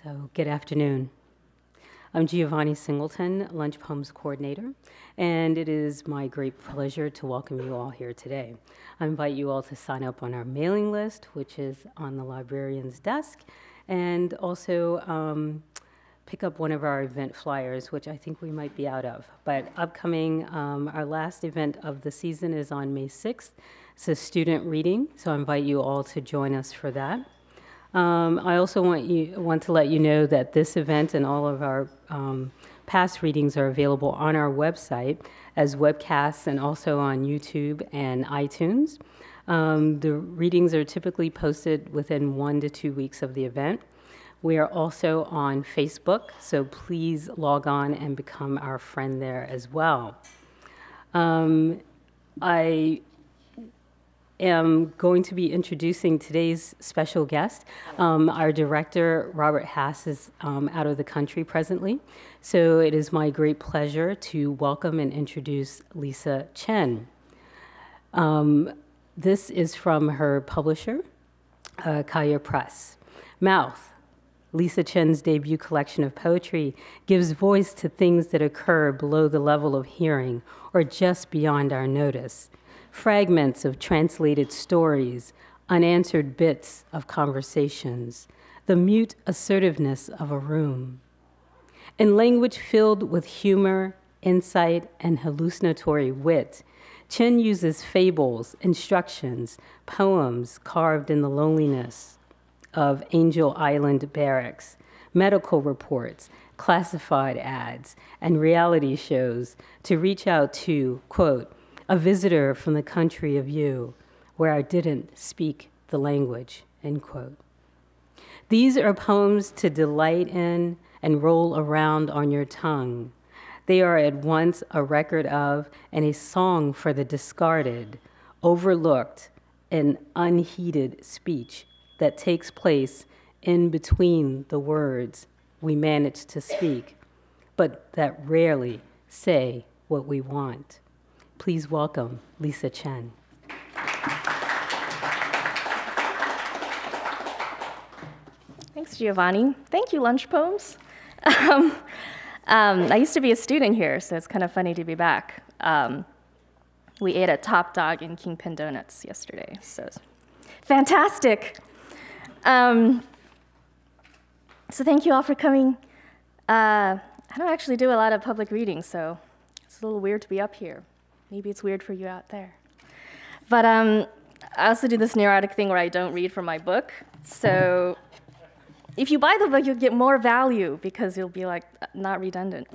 So, good afternoon. I'm Giovanni Singleton, Lunch Poems Coordinator, and it is my great pleasure to welcome you all here today. I invite you all to sign up on our mailing list, which is on the librarian's desk, and also pick up one of our event flyers, which I think we might be out of. But upcoming, our last event of the season is on May 6th. It's a student reading, so I invite you all to join us for that. I also want to let you know that this event and all of our past readings are available on our website as webcasts and also on YouTube and iTunes. The readings are typically posted within 1 to 2 weeks of the event. We are also on Facebook, so please log on and become our friend there as well. I am going to be introducing today's special guest. Our director, Robert Hass, is out of the country presently, so it is my great pleasure to welcome and introduce Lisa Chen. This is from her publisher, Kaya Press. Mouth, Lisa Chen's debut collection of poetry, gives voice to things that occur below the level of hearing or just beyond our notice. Fragments of translated stories, unanswered bits of conversations, the mute assertiveness of a room. In language filled with humor, insight, and hallucinatory wit, Chen uses fables, instructions, poems carved in the loneliness of Angel Island barracks, medical reports, classified ads, and reality shows to reach out to, quote, a visitor from the country of you, where I didn't speak the language, end quote. These are poems to delight in and roll around on your tongue. They are at once a record of and a song for the discarded, overlooked, and unheeded speech that takes place in between the words we manage to speak, but that rarely say what we want. Please welcome Lisa Chen. Thanks, Giovanni. Thank you, Lunch Poems. I used to be a student here, so it's kind of funny to be back. We ate at Top Dog in Kingpin Donuts yesterday, so it's fantastic. So thank you all for coming. I don't actually do a lot of public readings, so it's a little weird to be up here. Maybe it's weird for you out there. But I also do this neurotic thing where I don't read from my book. So if you buy the book, you'll get more value because you'll be like not redundant.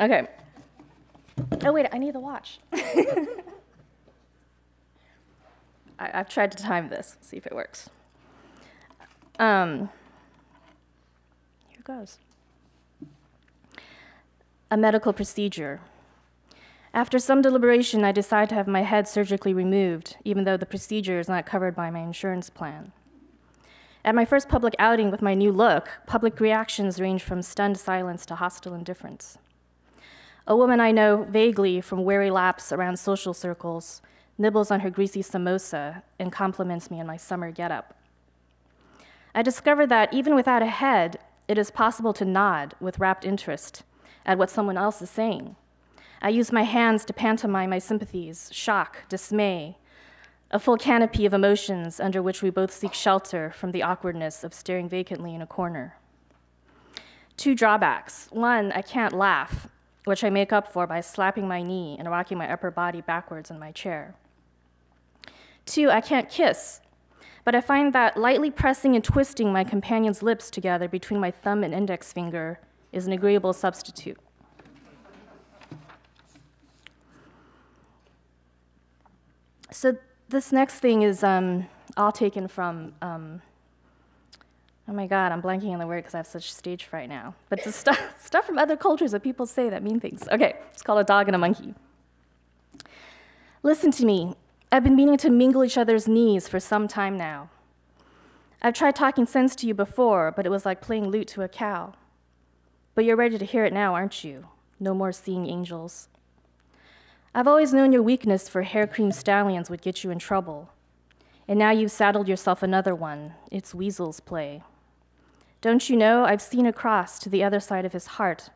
Okay. Oh wait, I need the watch. I've tried to time this, see if it works. Here goes. A medical procedure. After some deliberation, I decide to have my head surgically removed, even though the procedure is not covered by my insurance plan. At my first public outing with my new look, public reactions range from stunned silence to hostile indifference. A woman I know vaguely from weary laps around social circles nibbles on her greasy samosa and compliments me on my summer getup. I discovered that even without a head, it is possible to nod with rapt interest at what someone else is saying. I use my hands to pantomime my sympathies, shock, dismay, a full canopy of emotions under which we both seek shelter from the awkwardness of staring vacantly in a corner. 2 drawbacks. 1, I can't laugh, which I make up for by slapping my knee and rocking my upper body backwards in my chair. 2, I can't kiss, but I find that lightly pressing and twisting my companion's lips together between my thumb and index finger is an agreeable substitute. So this next thing is all taken from, oh my God, I'm blanking on the word because I have such stage fright now. But it's stuff from other cultures that people say that mean things. Okay, it's called A Dog and a Monkey. Listen to me. I've been meaning to mingle each other's knees for some time now. I've tried talking sense to you before, but it was like playing lute to a cow. But you're ready to hear it now, aren't you? No more seeing angels. I've always known your weakness for hair cream stallions would get you in trouble. And now you've saddled yourself another one. It's weasel's play. Don't you know, I've seen across to the other side of his heart.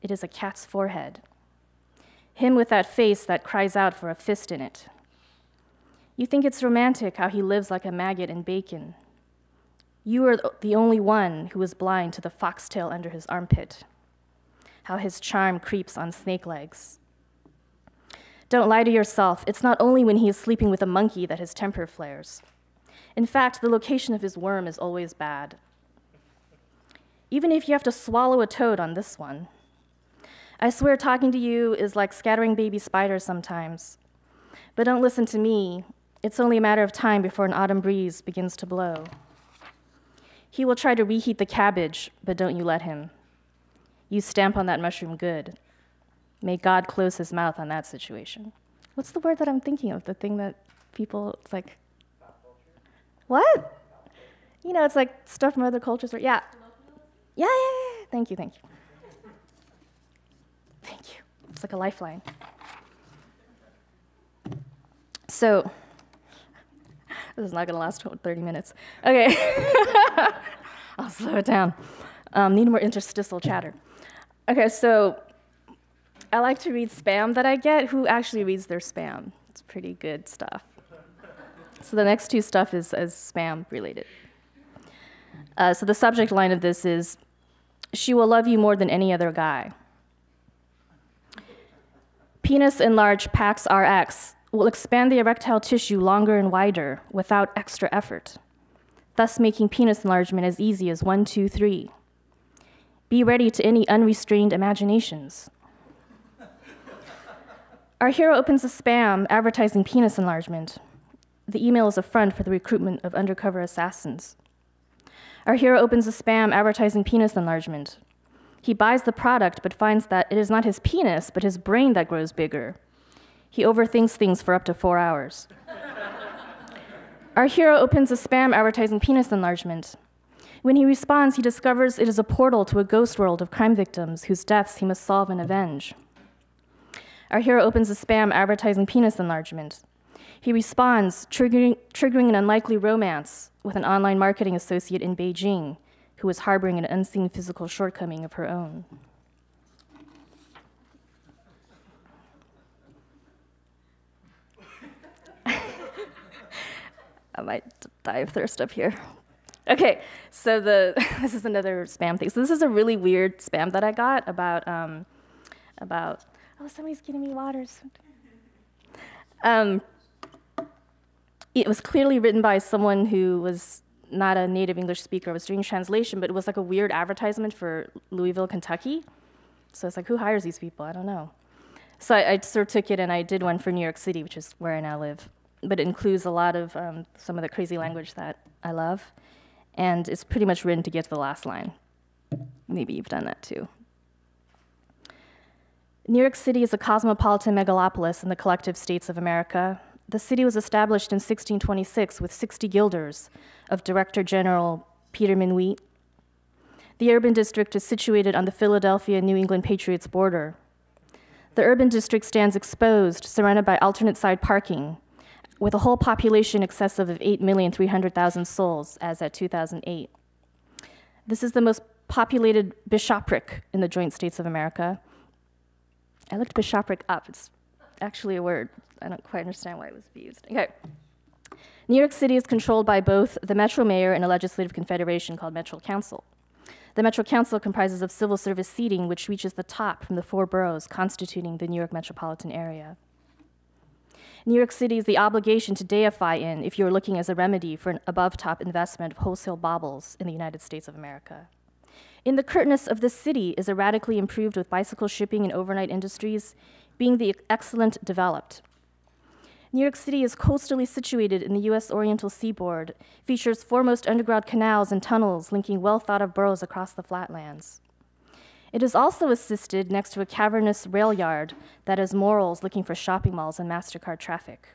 It is a cat's forehead. Him with that face that cries out for a fist in it. You think it's romantic how he lives like a maggot in bacon. You are the only one who is blind to the foxtail under his armpit, how his charm creeps on snake legs. Don't lie to yourself. It's not only when he is sleeping with a monkey that his temper flares. In fact, the location of his worm is always bad. Even if you have to swallow a toad on this one. I swear talking to you is like scattering baby spiders sometimes. But don't listen to me. It's only a matter of time before an autumn breeze begins to blow. He will try to reheat the cabbage, but don't you let him. You stamp on that mushroom good. May God close his mouth on that situation. What's the word that I'm thinking of? The thing that people, it's like, what? You know, it's like stuff from other cultures. Yeah. Yeah. Thank you. Thank you. It's like a lifeline. So, this is not going to last 30 minutes. Okay. I'll slow it down. Need more interstitial chatter. Okay, so I like to read spam that I get. Who actually reads their spam? It's pretty good stuff. So the next two stuff is spam related. So the subject line of this is, she will love you more than any other guy. Penis enlarged Pax RX will expand the erectile tissue longer and wider without extra effort, thus making penis enlargement as easy as 1, 2, 3. Be ready to any unrestrained imaginations. Our hero opens a spam advertising penis enlargement. The email is a front for the recruitment of undercover assassins. Our hero opens a spam advertising penis enlargement. He buys the product but finds that it is not his penis, but his brain that grows bigger. He overthinks things for up to 4 hours. Our hero opens a spam advertising penis enlargement. When he responds, he discovers it is a portal to a ghost world of crime victims whose deaths he must solve and avenge. Our hero opens a spam advertising penis enlargement. He responds, triggering an unlikely romance with an online marketing associate in Beijing who is harboring an unseen physical shortcoming of her own. I might die of thirst up here. Okay, so this is another spam thing. So this is a really weird spam that I got about oh, somebody's getting me waters. It was clearly written by someone who was not a native English speaker. I was doing translation, but it was like a weird advertisement for Louisville, Kentucky. So it's like, who hires these people? I don't know. So I sort of took it and I did one for New York City, which is where I now live. But it includes a lot of some of the crazy language that I love. And it's pretty much written to get to the last line. Maybe you've done that too. New York City is a cosmopolitan megalopolis in the collective states of America. The city was established in 1626 with 60 guilders of Director General Peter Minuit. The urban district is situated on the Philadelphia-New England Patriots border. The urban district stands exposed, surrounded by alternate side parking, with a whole population excessive of 8,300,000 souls as at 2008. This is the most populated bishopric in the joint states of America. I looked bishopric up. It's actually a word. I don't quite understand why it was used. Okay. New York City is controlled by both the Metro Mayor and a legislative confederation called Metro Council. The Metro Council comprises of civil service seating, which reaches the top from the 4 boroughs constituting the New York metropolitan area. New York City is the obligation to deify in if you're looking as a remedy for an above-top investment of wholesale baubles in the United States of America. In the curtness of this city is a radically improved with bicycle shipping and overnight industries being the excellent developed. New York City is coastally situated in the U.S. Oriental Seaboard, features foremost underground canals and tunnels linking well-thought-of boroughs across the flatlands. It is also assisted next to a cavernous rail yard that has morals looking for shopping malls and MasterCard traffic.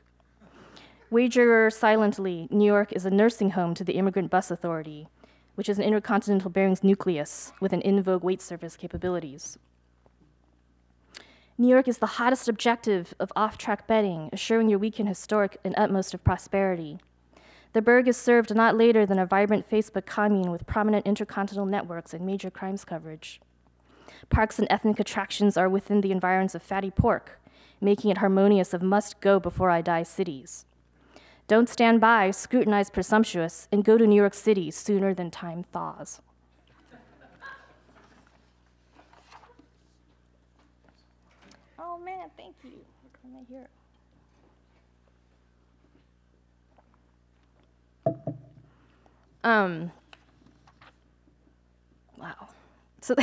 Wagerer silently, New York is a nursing home to the Immigrant Bus Authority, which is an intercontinental bearings nucleus with an in vogue weight service capabilities. New York is the hottest objective of off-track betting, assuring your weekend historic and utmost of prosperity. The Berg is served not later than a vibrant Facebook commune with prominent intercontinental networks and major crimes coverage. Parks and ethnic attractions are within the environs of fatty pork, making it harmonious of must-go-before-I-die cities. Don't stand by, scrutinize presumptuous, and go to New York City sooner than time thaws. Oh man, thank you. Look at my hero. Wow. So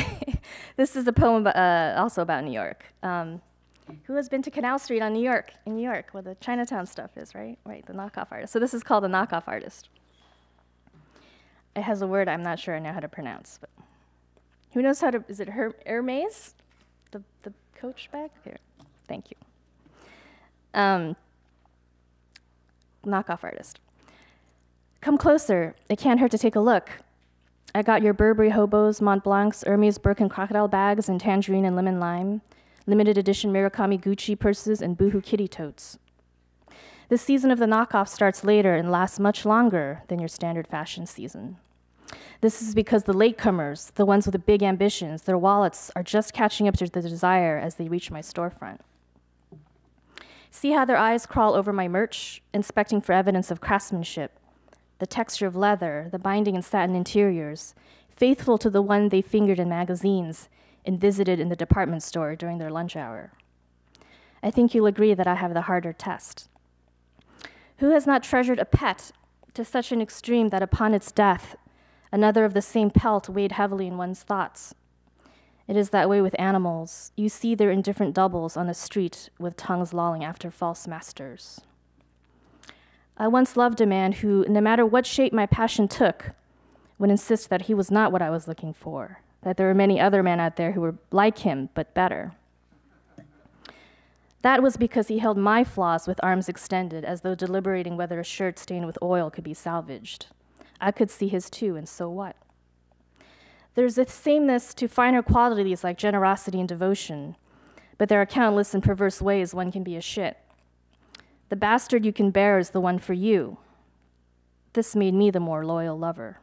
this is a poem also about New York. Who has been to Canal Street in New York, where the Chinatown stuff is, right? Right, the knockoff artist. So this is called the knockoff artist. It has a word I'm not sure I know how to pronounce, but who knows how to, is it Hermes? The Coach bag? Here, thank you. Knockoff artist. Come closer, it can't hurt to take a look. I got your Burberry hobos, Mont Blancs, Hermes Birkin crocodile bags, and tangerine and lemon lime, limited edition Murakami Gucci purses, and Boohoo kitty totes. This season of the knockoff starts later and lasts much longer than your standard fashion season. This is because the latecomers, the ones with the big ambitions, their wallets are just catching up to the desire as they reach my storefront. See how their eyes crawl over my merch, inspecting for evidence of craftsmanship, the texture of leather, the binding and satin interiors, faithful to the one they fingered in magazines and visited in the department store during their lunch hour. I think you'll agree that I have the harder test. Who has not treasured a pet to such an extreme that upon its death, another of the same pelt weighed heavily in one's thoughts? It is that way with animals. You see their indifferent doubles on the street with tongues lolling after false masters. I once loved a man who, no matter what shape my passion took, would insist that he was not what I was looking for, that there were many other men out there who were like him, but better. That was because he held my flaws with arms extended, as though deliberating whether a shirt stained with oil could be salvaged. I could see his too, and so what? There's a sameness to finer qualities like generosity and devotion, but there are countless and perverse ways one can be a shit. The bastard you can bear is the one for you. This made me the more loyal lover.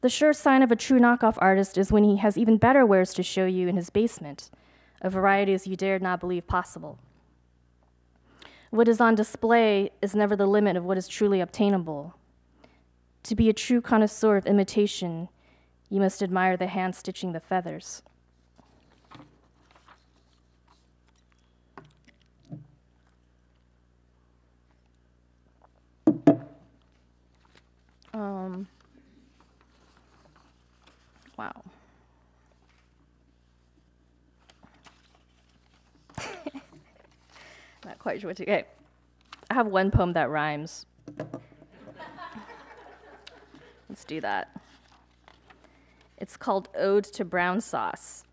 The sure sign of a true knockoff artist is when he has even better wares to show you in his basement, a variety as you dared not believe possible. What is on display is never the limit of what is truly obtainable. To be a true connoisseur of imitation, you must admire the hand stitching the feathers. Wow. Not quite sure what to, okay. I have one poem that rhymes. Let's do that. It's called Ode to Brown Sauce,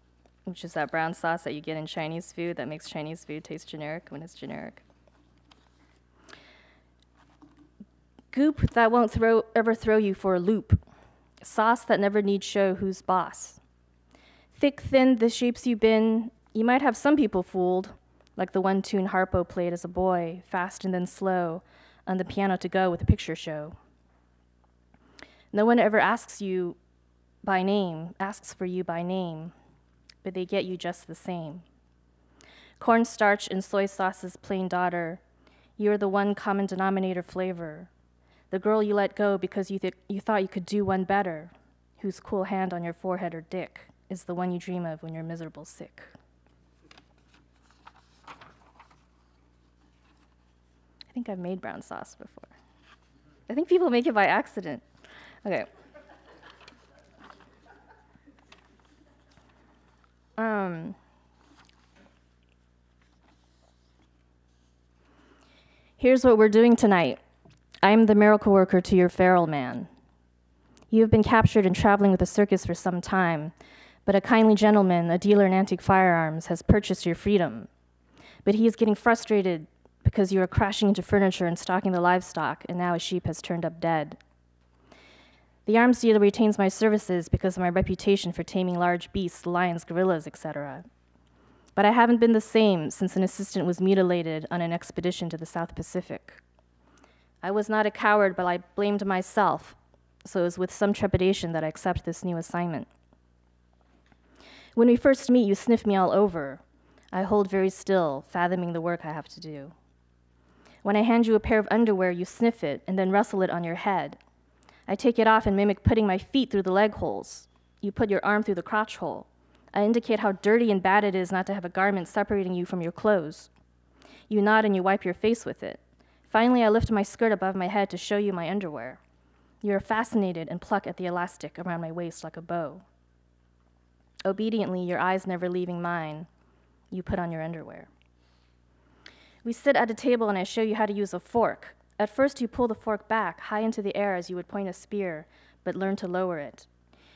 which is that brown sauce that you get in Chinese food that makes Chinese food taste generic when it's generic. Goop that won't ever throw you for a loop. Sauce that never need show who's boss. Thick, thin, the shapes you been, you might have some people fooled, like the one tune Harpo played as a boy, fast and then slow, on the piano to go with a picture show. No one ever asks for you by name, but they get you just the same. Cornstarch and soy sauce's plain daughter, you're the one common denominator flavor. The girl you let go because you thought you could do one better, whose cool hand on your forehead or dick is the one you dream of when you're miserable sick. I think I've made brown sauce before. I think people make it by accident. Okay. Here's what we're doing tonight. I am the miracle worker to your feral man. You have been captured and traveling with a circus for some time, but a kindly gentleman, a dealer in antique firearms, has purchased your freedom. But he is getting frustrated because you are crashing into furniture and stalking the livestock, and now a sheep has turned up dead. The arms dealer retains my services because of my reputation for taming large beasts, lions, gorillas, etc. But I haven't been the same since an assistant was mutilated on an expedition to the South Pacific. I was not a coward, but I blamed myself, so it was with some trepidation that I accept this new assignment. When we first meet, you sniff me all over. I hold very still, fathoming the work I have to do. When I hand you a pair of underwear, you sniff it and then rustle it on your head. I take it off and mimic putting my feet through the leg holes. You put your arm through the crotch hole. I indicate how dirty and bad it is not to have a garment separating you from your clothes. You nod and you wipe your face with it. Finally, I lift my skirt above my head to show you my underwear. You are fascinated and pluck at the elastic around my waist like a bow. Obediently, your eyes never leaving mine, you put on your underwear. We sit at a table and I show you how to use a fork. At first, you pull the fork back, high into the air as you would point a spear, but learn to lower it.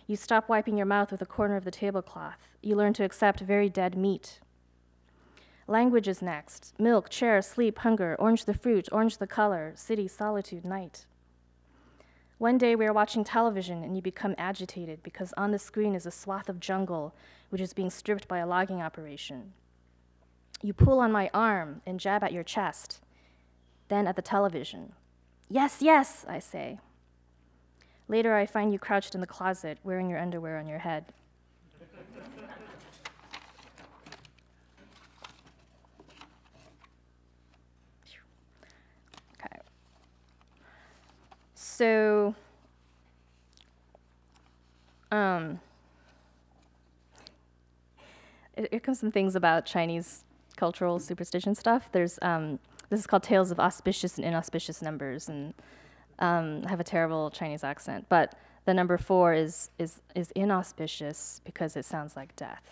You stop wiping your mouth with a corner of the tablecloth. You learn to accept very dead meat. Language is next. Milk, chair, sleep, hunger, orange the fruit, orange the color, city, solitude, night. One day we are watching television and you become agitated because on the screen is a swath of jungle which is being stripped by a logging operation. You pull on my arm and jab at your chest, then at the television. Yes, yes, I say. Later I find you crouched in the closet wearing your underwear on your head. Okay. So, here comes some things about Chinese cultural superstition stuff. There's this is called Tales of Auspicious and Inauspicious Numbers, and I have a terrible Chinese accent, but the number 4 is inauspicious because it sounds like death.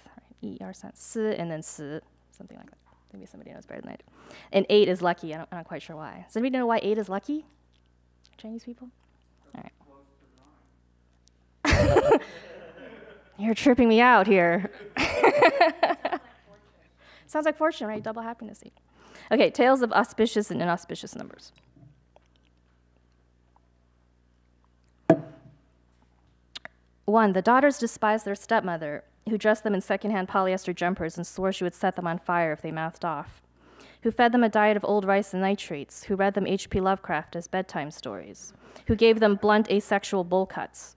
Right? 1, 2, 3, 4, and then 4, something like that. Maybe somebody knows better than I do. And 8 is lucky. I'm not quite sure why. Does anybody know why 8 is lucky? Chinese people? All right. You're tripping me out here. Sounds like fortune, right? Double happiness. Okay, tales of auspicious and inauspicious numbers. 1, the daughters despised their stepmother, who dressed them in secondhand polyester jumpers and swore she would set them on fire if they mouthed off, who fed them a diet of old rice and nitrates, who read them H.P. Lovecraft as bedtime stories, who gave them blunt asexual bowl cuts,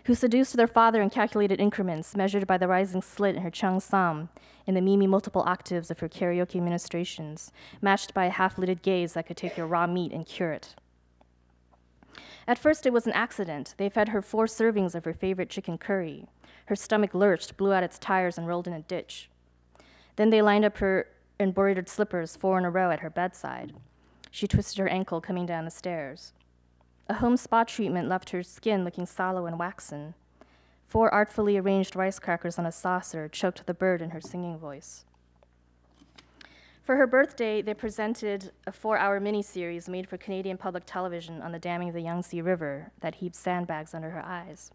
who seduced their father in calculated increments measured by the rising slit in her chung sam, in the mimi multiple octaves of her karaoke ministrations, matched by a half-lidded gaze that could take your raw meat and cure it. At first, it was an accident. They fed her 4 servings of her favorite chicken curry. Her stomach lurched, blew out its tires, and rolled in a ditch. Then they lined up her embroidered slippers 4 in a row at her bedside. She twisted her ankle coming down the stairs. A home spa treatment left her skin looking sallow and waxen. 4 artfully arranged rice crackers on a saucer choked the bird in her singing voice. For her birthday, they presented a 4-hour miniseries made for Canadian public television on the damming of the Yangtze River that heaped sandbags under her eyes.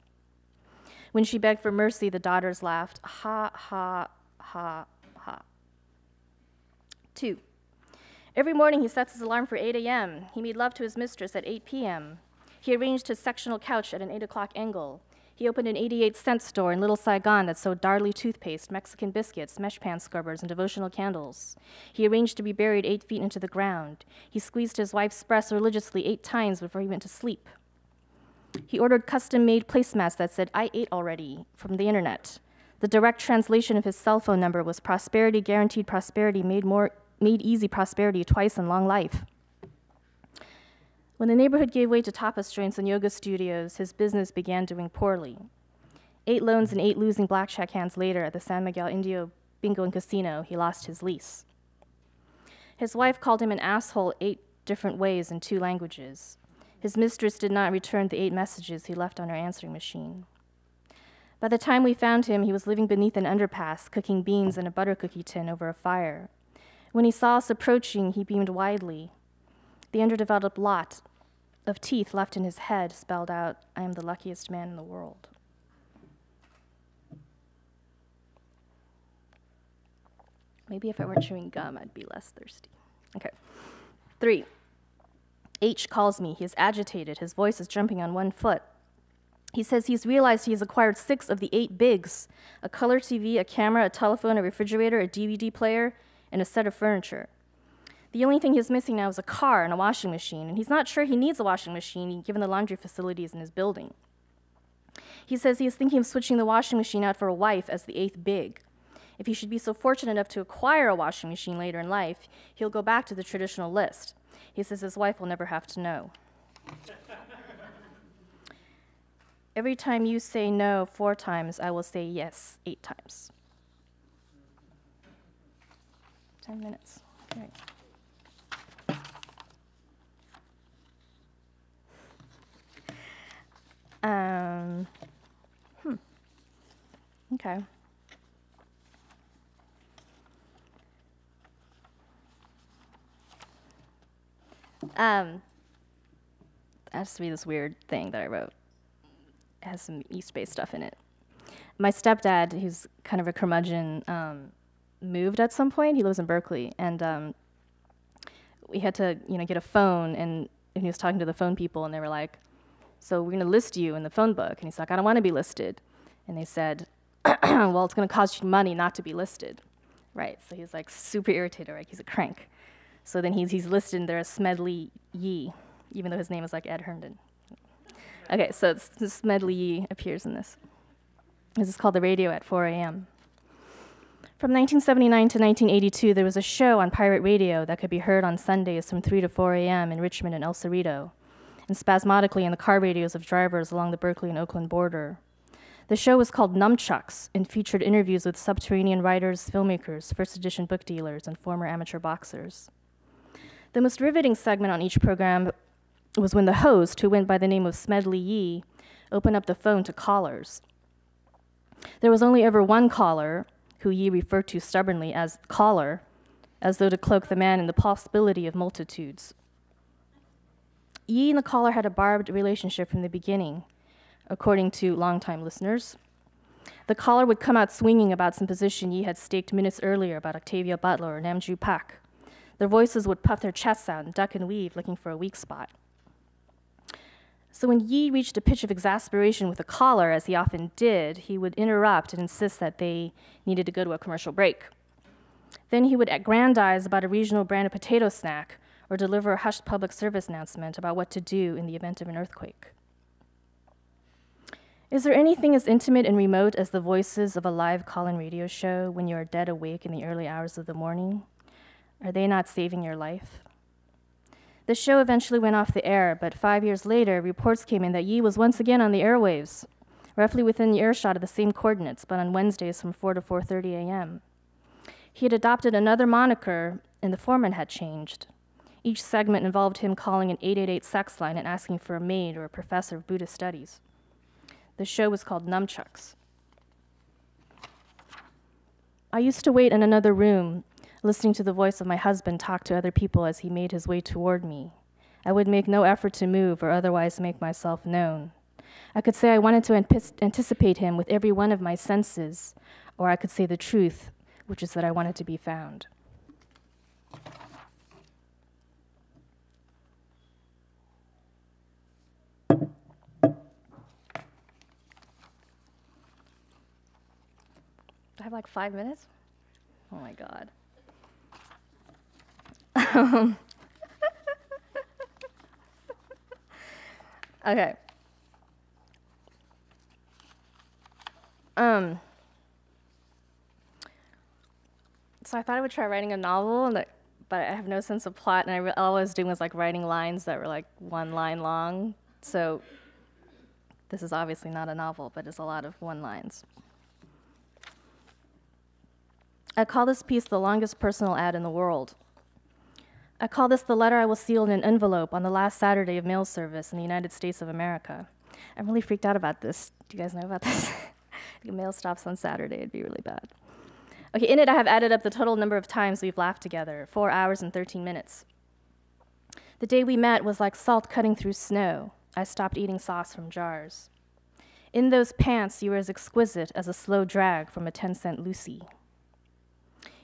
When she begged for mercy, the daughters laughed, ha, ha, ha, ha. 2, every morning he sets his alarm for 8 a.m. He made love to his mistress at 8 p.m. He arranged his sectional couch at an 8 o'clock angle. He opened an 88-cent store in Little Saigon that sold Darlie toothpaste, Mexican biscuits, mesh pan scrubbers, and devotional candles. He arranged to be buried 8 feet into the ground. He squeezed his wife's breasts religiously 8 times before he went to sleep. He ordered custom-made placemats that said, "I ate already," from the internet. The direct translation of his cell phone number was prosperity, guaranteed prosperity, made easy prosperity, twice in long life. When the neighborhood gave way to tapas joints and yoga studios, his business began doing poorly. 8 loans and 8 losing blackjack hands later at the San Miguel Indio Bingo and Casino, he lost his lease. His wife called him an asshole 8 different ways in 2 languages. His mistress did not return the 8 messages he left on her answering machine. By the time we found him, he was living beneath an underpass, cooking beans in a butter cookie tin over a fire. When he saw us approaching, he beamed widely. The underdeveloped lot of teeth left in his head spelled out, "I am the luckiest man in the world." Maybe if I were chewing gum, I'd be less thirsty. Okay. 3, H calls me. He is agitated. His voice is jumping on 1 foot. He says he's realized he has acquired 6 of the 8 bigs: a color TV, a camera, a telephone, a refrigerator, a DVD player, and a set of furniture. The only thing he's missing now is a car and a washing machine, and he's not sure he needs a washing machine given the laundry facilities in his building. He says he is thinking of switching the washing machine out for a wife as the 8th big. If he should be so fortunate enough to acquire a washing machine later in life, he'll go back to the traditional list. He says his wife will never have to know. Every time you say no 4 times, I will say yes 8 times. 10 minutes. All right. Okay. I just read this weird thing that I wrote. It has some East-based stuff in it. My stepdad, who's kind of a curmudgeon, moved at some point. He lives in Berkeley, and we had to, get a phone, and he was talking to the phone people, and they were like, "So we're going to list you in the phone book." And he's like, "I don't want to be listed." And they said, "Well, it's going to cost you money not to be listed." Right, so he's like super irritated, right? He's a crank. So then he's listed there as Smedley Yee, even though his name is like Ed Herndon. Okay, so Smedley Yee appears in this. This is called The Radio at 4 a.m. From 1979 to 1982, there was a show on pirate radio that could be heard on Sundays from 3 to 4 a.m. in Richmond and El Cerrito, and spasmodically in the car radios of drivers along the Berkeley and Oakland border. The show was called Nunchucks and featured interviews with subterranean writers, filmmakers, first edition book dealers, and former amateur boxers. The most riveting segment on each program was when the host, who went by the name of Smedley Yee, opened up the phone to callers. There was only ever one caller, who Yee referred to stubbornly as caller, as though to cloak the man in the possibility of multitudes. Yee and the caller had a barbed relationship from the beginning, according to longtime listeners. The caller would come out swinging about some position Yee had staked minutes earlier about Octavia Butler or Nam Ju Pak. Their voices would puff their chests out and duck and weave, looking for a weak spot. So when Yee reached a pitch of exasperation with the caller, as he often did, he would interrupt and insist that they needed to go to a commercial break. Then he would aggrandize about a regional brand of potato snack or deliver a hushed public service announcement about what to do in the event of an earthquake. Is there anything as intimate and remote as the voices of a live call-in radio show when you are dead awake in the early hours of the morning? Are they not saving your life? The show eventually went off the air, but 5 years later, reports came in that Yee was once again on the airwaves, roughly within the earshot of the same coordinates, but on Wednesdays from 4 to 4:30 a.m. He had adopted another moniker, and the format had changed. Each segment involved him calling an 888 sex line and asking for a maid or a professor of Buddhist studies. The show was called Nunchucks. I used to wait in another room, listening to the voice of my husband talk to other people as he made his way toward me. I would make no effort to move or otherwise make myself known. I could say I wanted to anticipate him with every one of my senses, or I could say the truth, which is that I wanted to be found. I have like 5 minutes? Oh my God. Okay. So I thought I would try writing a novel, but I have no sense of plot, and all I was doing was like writing lines that were like 1 line long. So this is obviously not a novel, but it's a lot of 1-liners. I call this piece the longest personal ad in the world. I call this the letter I will seal in an envelope on the last Saturday of mail service in the United States of America. I'm really freaked out about this. Do you guys know about this? If the mail stops on Saturday, it'd be really bad. Okay, in it I have added up the total number of times we've laughed together, 4 hours and 13 minutes. The day we met was like salt cutting through snow. I stopped eating sauce from jars. In those pants, you were as exquisite as a slow drag from a 10-cent Lucy.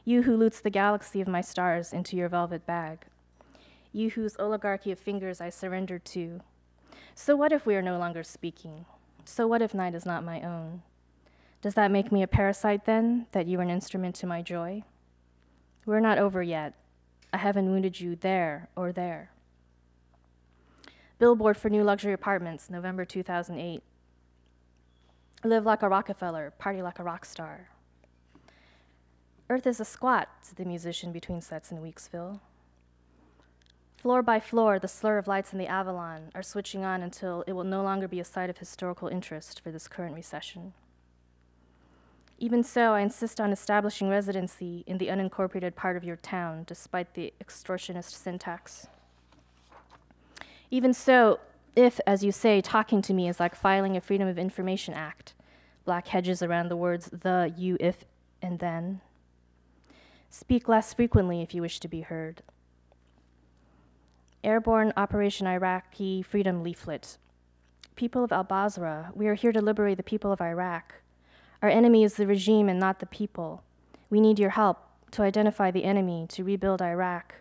You who loots the galaxy of my stars into your velvet bag. You whose oligarchy of fingers I surrendered to. So what if we are no longer speaking? So what if night is not my own? Does that make me a parasite then, that you are an instrument to my joy? We're not over yet. I haven't wounded you there or there. Billboard for new luxury apartments, November 2008. Live like a Rockefeller, party like a rock star. Earth is a squat, said the musician between sets in Weeksville. Floor by floor, the slur of lights in the Avalon are switching on until it will no longer be a site of historical interest for this current recession. Even so, I insist on establishing residency in the unincorporated part of your town, despite the extortionist syntax. Even so, if, as you say, talking to me is like filing a Freedom of Information Act, black hedges around the words the, you, if, and then. Speak less frequently if you wish to be heard. Airborne Operation Iraqi Freedom Leaflet. People of Al-Basra, we are here to liberate the people of Iraq. Our enemy is the regime and not the people. We need your help to identify the enemy, to rebuild Iraq.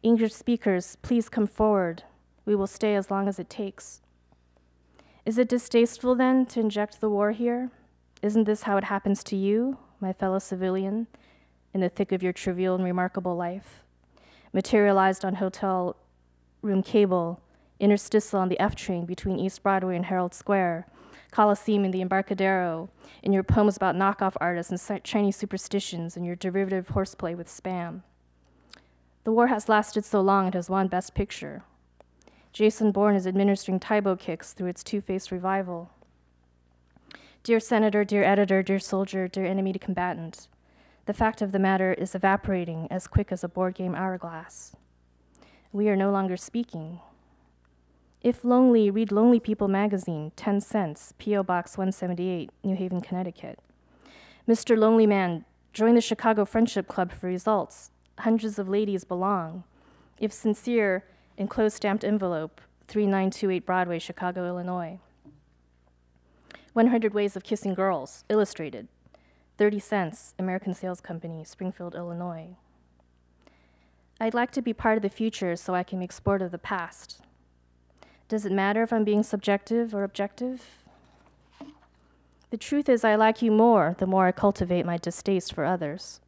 English speakers, please come forward. We will stay as long as it takes. Is it distasteful, then, to inject the war here? Isn't this how it happens to you, my fellow civilian, in the thick of your trivial and remarkable life? Materialized on hotel room cable, interstitial on the F train between East Broadway and Herald Square, Coliseum in the Embarcadero, in your poems about knockoff artists and Chinese superstitions, and your derivative horseplay with spam. The war has lasted so long it has won Best Picture. Jason Bourne is administering Taibo kicks through its two-faced revival. Dear Senator, dear editor, dear soldier, dear enemy combatant, the fact of the matter is evaporating as quick as a board game hourglass. We are no longer speaking. If lonely, read Lonely People magazine, 10 cents, P.O. Box 178, New Haven, Connecticut. Mr. Lonely Man, join the Chicago Friendship Club for results. Hundreds of ladies belong. If sincere, enclosed stamped envelope, 3928 Broadway, Chicago, Illinois. 100 Ways of Kissing Girls, illustrated. 30 cents, American Sales Company, Springfield, Illinois. I'd like to be part of the future so I can make sport of the past. Does it matter if I'm being subjective or objective? The truth is I like you more the more I cultivate my distaste for others.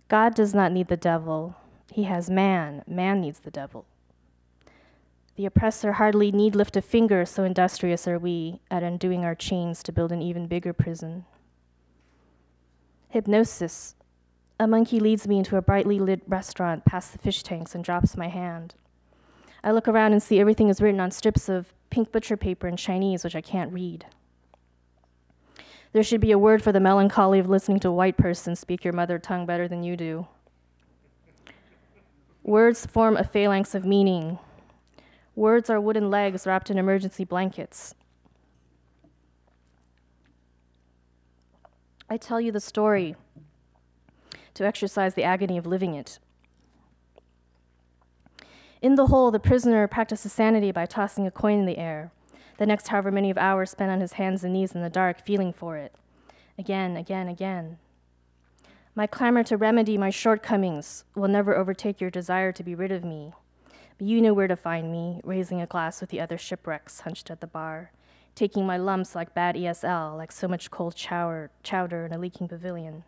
God does not need the devil. He has man. Man needs the devil. The oppressor hardly need lift a finger, so industrious are we at undoing our chains to build an even bigger prison. Hypnosis. A monkey leads me into a brightly lit restaurant past the fish tanks and drops my hand. I look around and see everything is written on strips of pink butcher paper in Chinese, which I can't read. There should be a word for the melancholy of listening to a white person speak your mother tongue better than you do. Words form a phalanx of meaning. Words are wooden legs wrapped in emergency blankets. I tell you the story to exercise the agony of living it. In the hole, the prisoner practices sanity by tossing a coin in the air, the next however many of hours spent on his hands and knees in the dark, feeling for it. Again, again, again. My clamor to remedy my shortcomings will never overtake your desire to be rid of me. But you know where to find me, raising a glass with the other shipwrecks hunched at the bar, taking my lumps like bad ESL, like so much cold chowder in a leaking pavilion.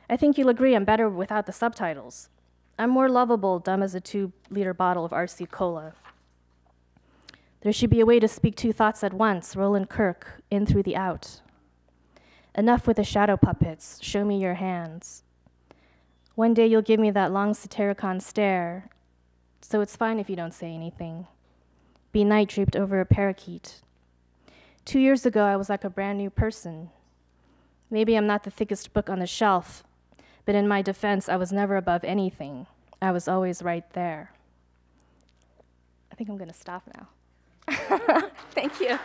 I think you'll agree I'm better without the subtitles. I'm more lovable, dumb as a 2-liter bottle of RC Cola. There should be a way to speak two thoughts at once, Roland Kirk, in through the out. Enough with the shadow puppets, show me your hands. One day you'll give me that long satiricon stare, so it's fine if you don't say anything. Be night draped over a parakeet. 2 years ago, I was like a brand new person. Maybe I'm not the thickest book on the shelf, but in my defense, I was never above anything. I was always right there. I think I'm going to stop now. Thank you.